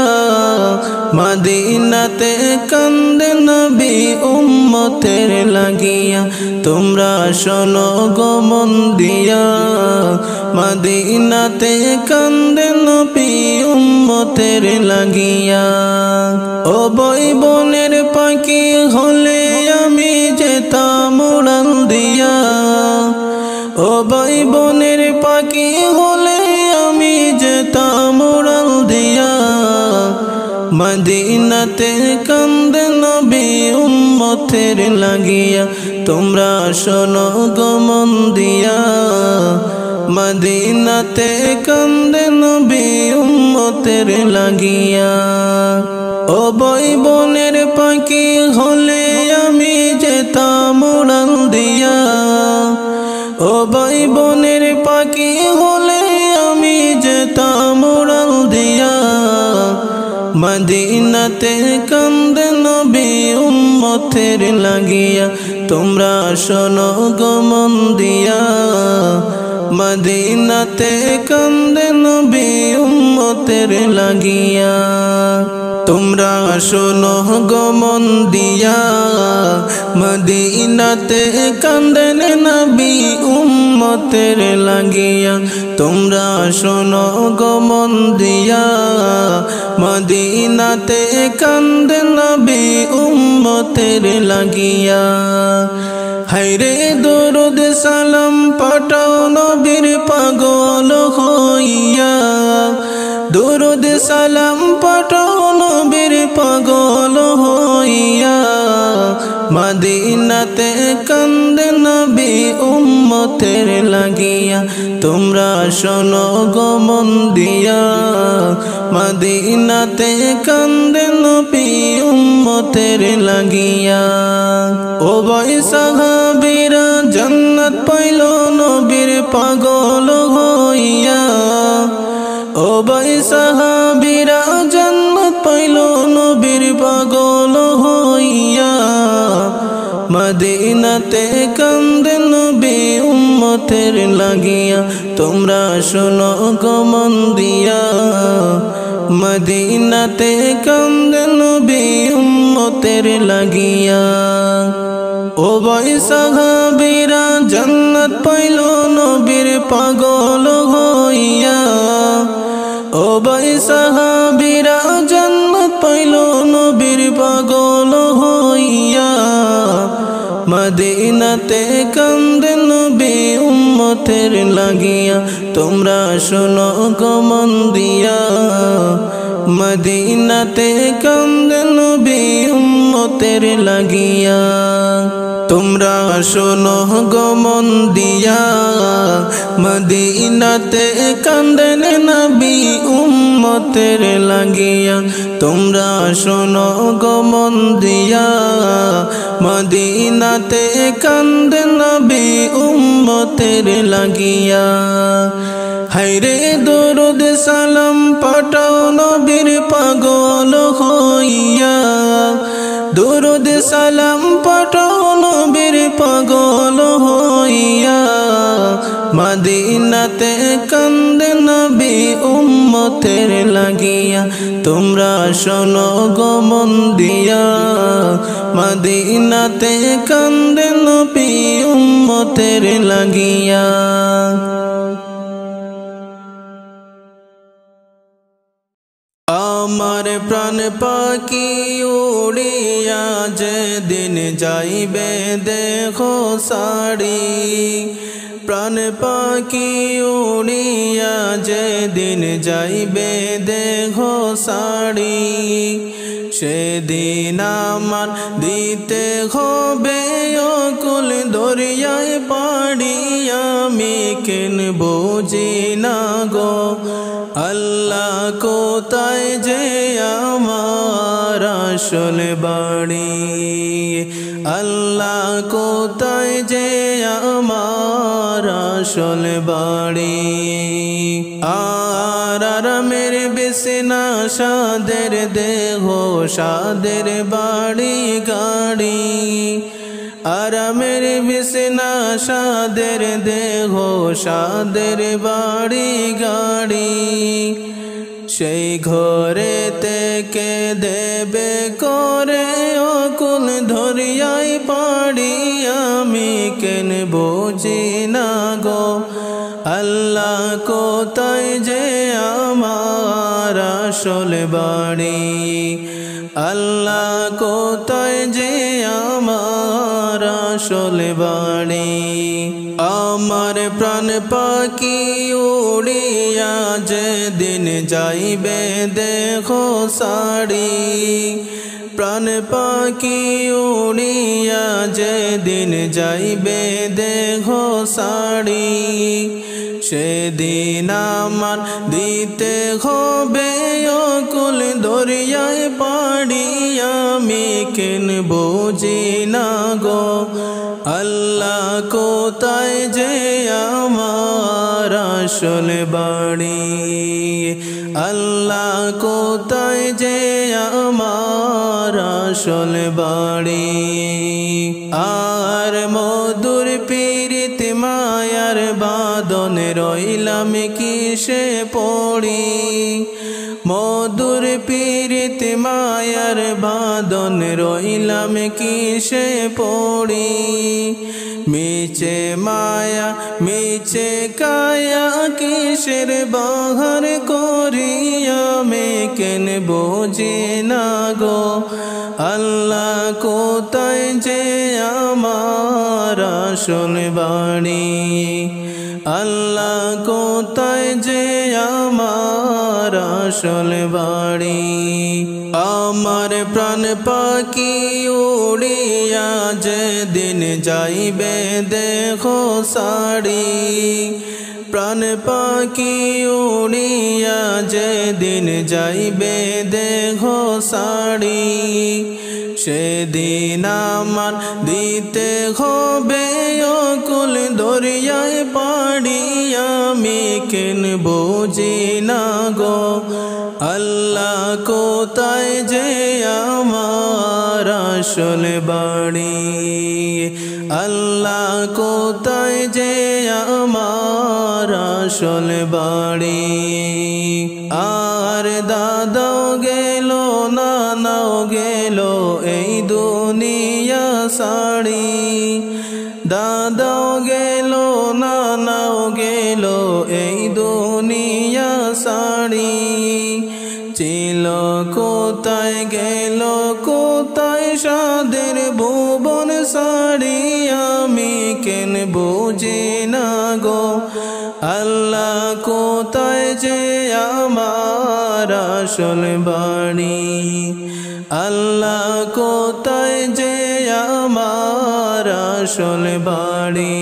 মদিনাতে কান্দে নবী উম্মতের লাগিয়া তোমরা শোনো গো মন দিয়া মদিনাতে কান্দে নবী উম্মতের লাগিয়া ও বই বনের পাখি হলে আমি যেতাম উড়ান দিয়া ও ভাই বোনের পাখি হলে আমি যেতাম উড়াল দিয়া মদিনাতে কান্দে নবী উম্মতের লাগিয়া তোমরা শোনো গো মন দিয়া মদিনাতে কান্দে নবী উম্মতের লাগিয়া ও ভাই বোনের পাখি হলে আমি যেতাম উড়াল দিয়া ও ভাই বোনের পাখি হলে আমি যেতাম উড়াল দিয়া মদিনাতে কান্দে নবী উম্মতের লাগিয়া তোমরা শোনো গো মন দিয়া মদিনাতে কান্দে নবী উম্মতের লাগিয়া তোমরা শোনো গো মন দিয়া মদিনাতে কান্দেন নবী উম্মতের লাগিয়া তোমরা শোনো গো মন দিয়া মদিনাতে কান্দেন নবী উম্মতের লাগিয়া হায়রে দরুদ সালাম পাঠাও নবীর পাগল হইয়া দুরুদ সালাম পাঠাও নবীর পাগল হইয়া মদিনাতে কান্দে নবী উম্মতের লাগিয়া তোমরা শোনো গো মন দিয়া মদিনাতে কান্দে নবী উম্মতের লাগিয়া ও ভাই সাহাবীরা জান্নাত পাইল নবীর পাগল হইয়া ও ভাই সাহাবীরা জান্নাত পাইল নবীর পাগল হইয়া মদিনাতে কান্দে নবী উম্মতের লাগিয়া তোমরা শোনো গো মন দিয়া মদিনাতে কান্দে নবী উম্মতের লাগিয়া ও ভাই সাহাবীরা জান্নাত পাইল নবীর পাগল হইয়া ও ভাই সাহাবীরা জান্নাত পাইল নবীর পাগল হইয়া মদিনাতে কান্দে নবী উম্মতের লাগিয়া তোমরা শোনো গো মন দিয়া মদিনাতে কান্দে নবী উম্মতের লাগিয়া তোমরা শোনো গো মন দিয়া মদিনাতে কান্দেন নবী উম্মতের লাগিয়া তোমরা শোনো গো মন দিয়া মদিনাতে কান্দেন নবী উম্মতের লাগিয়া হায়রে দরুদ সালাম পাঠাও নবীর পাগল হইয়া দরুদ সালাম পাঠাও নবীর পাগল হইয়া মদিনাতে কান্দে নবী উম্মতের লাগিয়া তোমরা শোনো গো মন দিয়া মদিনাতে কান্দে নবী উম্মতের লাগিয়া আমার প্রাণ পাখি উড়িয়া যেদিন যাইবে দেখো সাড়ি প্রাণ পাখি উড়িয়া যেদিন যাইবে দেখো সাড়ি সেদিন আমার দিতে হবে অকুল দরিয়ায় পাড়ি আমি কেন বুঝি না গো আল্লাহ কোথায় যে আমার আসল বাড়ি আল্লাহ কোথায় যে আমার আসল বাড়ি আর আরামের বিছানা সাদের দেহ সাদের বাড়ি গাড়ি আরামের বিছানা সাদের দেহ সাদের বাড়ি গাড়ি সেই ঘরে থেকে দেবে করে অকুল ধরিয়াই পাড়ি আমি কেন বুঝি না গো আল্লাহ কোথায় যে আমার আসল বাড়ি আল্লাহ কোথায় যে আমার আসল বাড়ি আমার প্রাণ পাখি উড়িয়া যেদিন যাইবে দেখো সাড়ি প্রাণ পাখি উড়িয়া যেদিন যাইবে দেখো সাড়ি সেদিন আমার দিতে হবে অকুল দরিয়ায় পাড়ি আমি কেন বুঝি না গো আল্লাহ কোথায় যে আমার আসল বাড়ি আল্লাহ কোথায় যে আমার আসল বাড়ি আর মধুর পীড়িত মায়ার বাদন রইলাম কিসে পড়ি মধুর পীড়িত মায়ার বাদন রইলাম কিসে পড়ি মিছে মায়া মিছে কায়া কিসের বাহার করি আমি কেন বুঝি না গো আল্লাহ কোথায় যে আমার আসল বাড়ি আল্লাহ কোথায় যে আমার আসল বাড়ি। আমার প্রাণ পাখি উড়িয়া যেদিন যাইবে দেহ ছাড়ি, প্রাণ পাখি উড়িয়া যেদিন যাইবে দেহ ছাড়ি, সেদিন আমার দিতে হবে অকুল দরিয়ায় পাড়ি। আমি কেন বুঝি না গো আল্লাহ কোথায় যে আমার আসল বাড়ি, আল্লাহ কোথায় যে আমার আসল বাড়ি। আর দাদাও গেল নানাও গেল এই দুনিয়া ছাড়ি, দাদাও গেল নানাও গেল এই দুনিয়া ছাড়ি। ছিল কোথায় গেল কোথায় সাদের ভুবন ছাড়ি, আমি কেন বুঝি না গো আল্লাহ কোথায় যে আমার আসল বাড়ি, আল্লাহ কোথায় যে আমার আসল বাড়ি।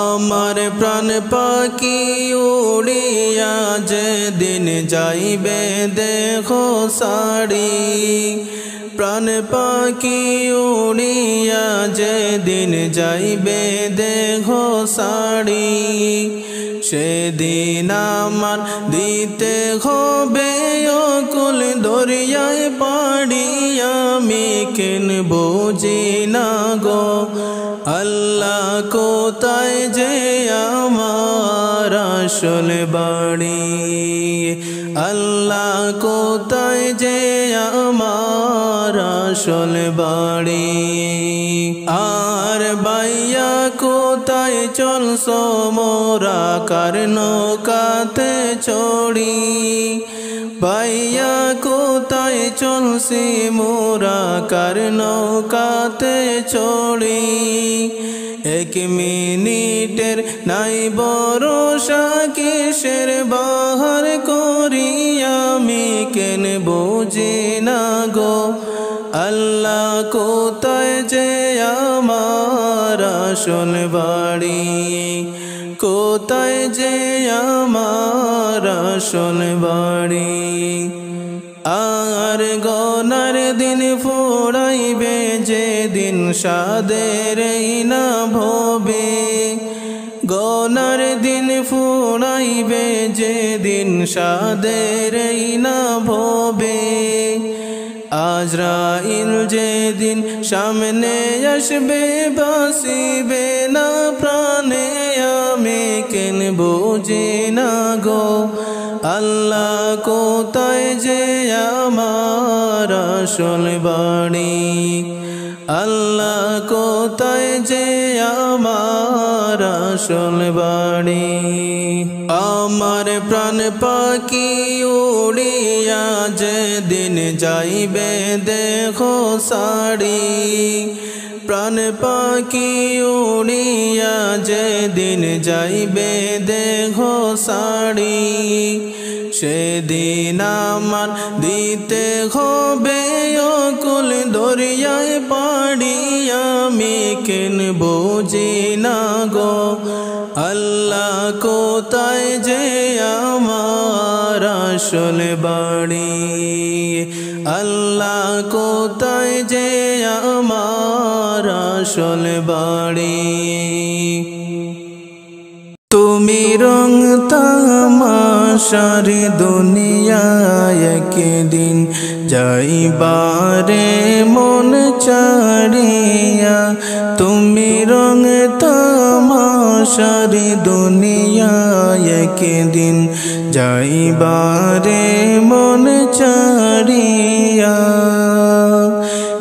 আমার প্রাণ পাখি উড়িয়া যেদিন যাইবে দেহ ছাড়ি, প্রাণ পাখি উড়িয়া যেদিন যাইবে দেহ ছাড়ি, সেদিন আমার দিতে হবে অকুল দরিয়ায় পাড়ি। আমি কেন বুঝি না গো আল্লাহ কোথায় যে আমার আসল বাড়ি, আল্লাহ কোথায় যে আমার আসল বাড়ি। আর বাইয়া কোথায় চলছো মোরা কার নৌকাতে চড়ি, বাইয়া কোথায় চলছি মোরা কার নৌকাতে চড়ি। এক মিনিটের নাই ভরসা কিসের বাহার করি, আমি কেন বুঝি না গো আল্লাহ কোথায় যে আমার আসল বাড়ি, কোথায় যে আমার আসল বাড়ি। আর গনার দিন ফুরাইবে যেদিন সাদের না ভবে, গনার দিন ফুরাইবে যেদিন সাদের না ভবে। আজরাইল যেদিন সামনে আসবে বাসিবে না প্রাণে, আমি কেন বুঝি না গো আল্লাহ কোথায় যে আমার আসল বাড়ি, আল্লাহ কোথায় যে আমার আসল বাড়ি। আমার প্রাণ পাখি উড়িয়া যেদিন যাইবে দেহ ছাড়ি, প্রাণ পাখি উড়িয়া যেদিন যাইবে দেহ ছাড়ি, সেদিন আমার দিতে হবে অকুল দরিয়ায় পাড়ি। আমি কেন বুঝি না গো আল্লাহ কোথায় যে আমার আসল বাড়ি, আল্লাহ কোথায় যে আমার আসল বাড়ি। তুমি রং তামাশার দুনিয়ায় একদিন যাইবারে মন ছাড়িয়া, তুমি রং তামাশার দুনিয়ায় একদিন যাইবারে মন ছাড়িয়া।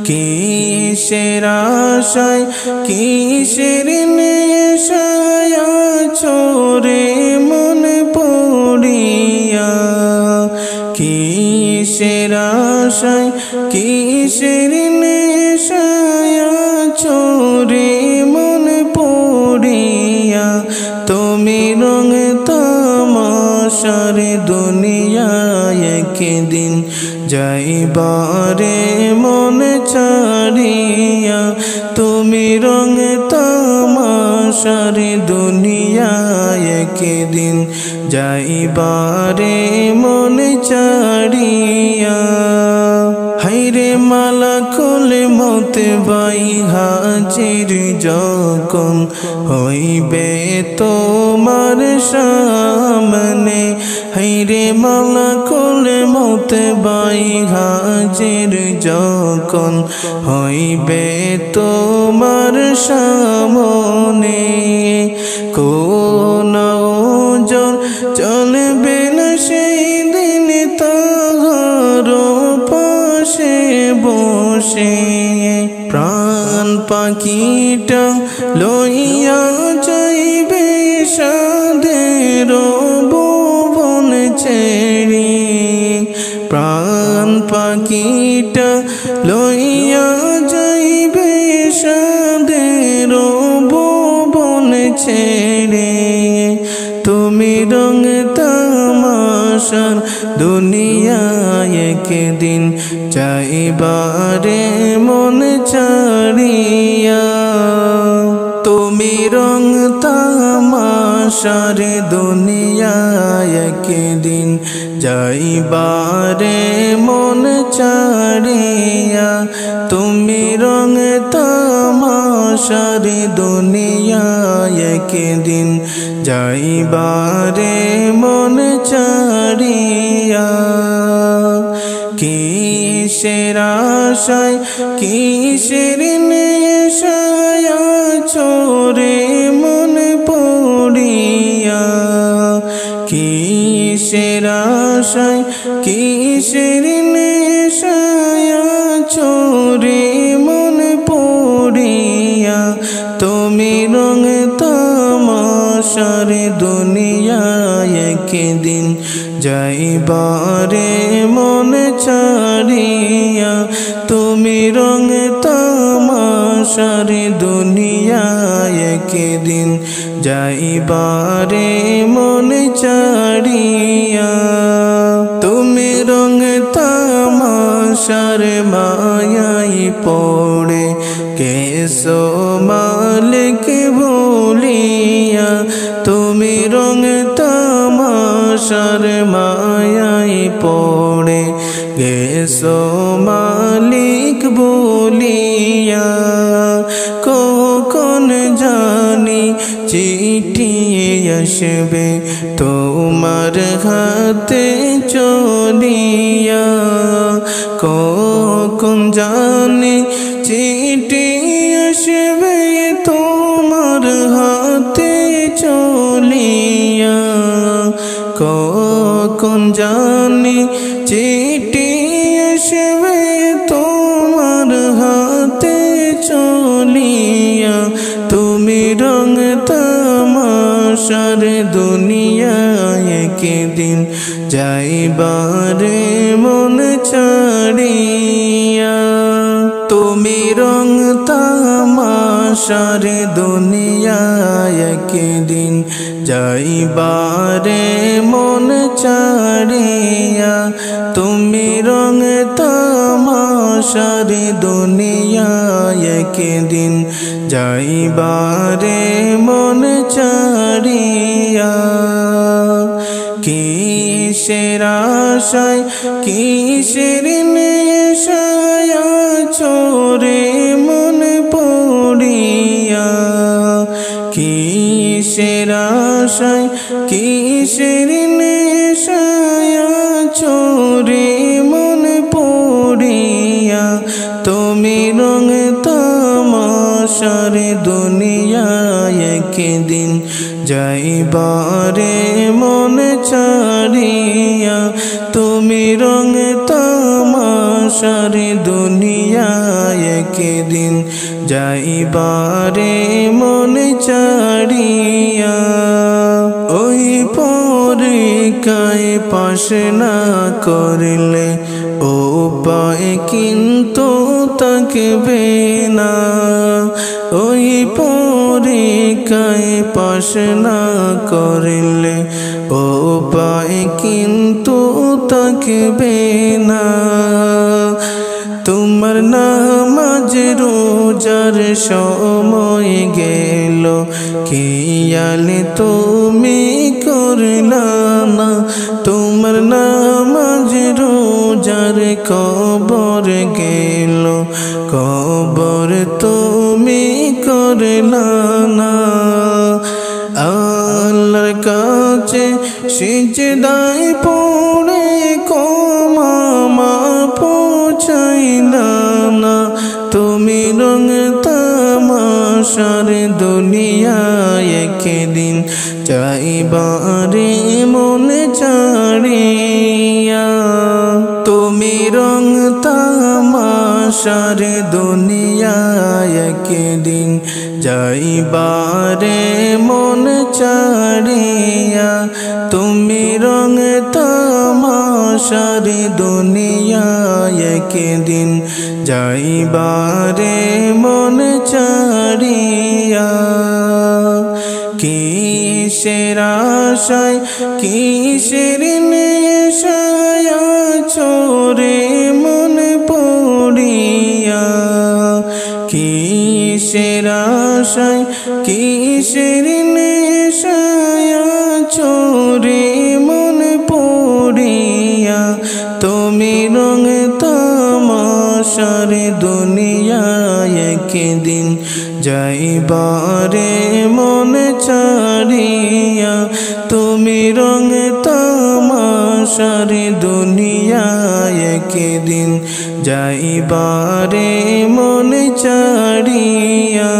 কিসের আশায় কিসের নেশায় ছোরে মন পড়িয়া, কিসের আশায় কিসের নেশায় ছোরে মন পড়িয়া। তুমি রং তামাশার দুনিয়ায় একদিন যাইবারে মন ছাড়িয়া তুমি রং তামাশার দুনিয়ায় একদিন যাইবারে মন ছাড়িয়া হাইরে মালাকুল মত বাই হাজির যখন হইবে তোমার সামনে হাইরে মালাকুল মত বাই হাজির যখন হইবে তোমার সামনে কোন ওজন চলবে না সেই দিন তাহার পাশে বসে প্রাণ পাখিটা লইয়া যাইবে সাধের ভুবন ছেড়ে প্রাণ পাখিটা লইয়া যাইবে সাধের ভুবন ছেড়ে তুমি রং তামাশার দুনিয়ায় একদিন যাইবারে মন ছাড়িয়া তুমি রং তামাশার দুনিয়ায় একদিন যাইবারে মন ছাড়িয়া তুমি রং তামাশার দুনিয়ায় একদিন যাইবারে মন ছাড়িয়া কিসের আশায় কিসের নেশায় ছোরে মন পড়িয়া কিসের আশায় কিসের নেশায় ছোরে মন পড়িয়া তুমি রং তামাশার দুনিয়ায় একদিন যাইবারে মন ছাড়িয়া তুমি রং তামাশার দুনিয়ায় একদিন যাইবারে মন ছাড়িয়া তুমি রং তামাশার মায়াই পড়ে কেসো মালিক ভুলিয়া তুমি রং তামাশার মায়াই পড়ে গেছো মালিক বলিয়া কখন জানি চিঠি আসবে তোমার হাতে চলিয়া কখন জানি চিঠি আসবে তোমার হাতে চলিয়া কখন জানি চিঠি আসবে তোমার হাতে চলিয়া তুমি রং তামাশার দুনিয়ায় একদিন যাইবারে মন ছাড়িয়া তুমি রং তামাশার দুনিয়ায় একদিন যাইবারে মন ছাড়িয়া তুমি রং তামাশার দুনিয়ায় একদিন যাইবারে মন ছাড়িয়া কিসের আশায় কিসের নেশায় ছোরে মন পড়িয়া কিসের আশায় কিসের নেশায় ছোরে মন পড়িয়া তুমি রং তামাশার দুনিয়ায় একদিন যাইবারে মন ছাড়িয়া তুমি রং তামাশার দুনিয়ায় একদিন যাইবারে মন ছাড়িয়া ওই পরীক্ষায় পাশ না করলে ও পায় কিন্তু থাকবে না ওই পরীক্ষায় পাশ না করলে ও পায় কিন্তু থাকবে না। তোমার নামাজ রোজার সময় গেল, খেয়াল তুমি করলা না। তোমার নামাজ রোজার কবর গেল, কবর তুমি করলা না। আল্লাহর কাছে সিজদায় পড়ে ক্ষমা পৌঁছাইলা না। তুমি রং তামাশার দুনিয়ায় একদিন যাইবারে মন ছাড়িয়া। তুমি রং তামাশার দুনিয়ায় একদিন যাইবারে মন ছাড়িয়া। তুমি রং তামাশার দুনিয়ায় একদিন যাইবারে মন ছাড়িয়া। কিসের আশায় কিসের নেশায় চোরে মন পড়িয়া। কিসের আশায় কিসের নেশায় চোরে মন পড়িয়া। তুমি রং তামাশার দুনিয়ায় একদিন যাইবারে মন ছাড়িয়া। তুমি রং তামাশার দুনিয়ায় একদিন যাইবারে মন ছাড়িয়া।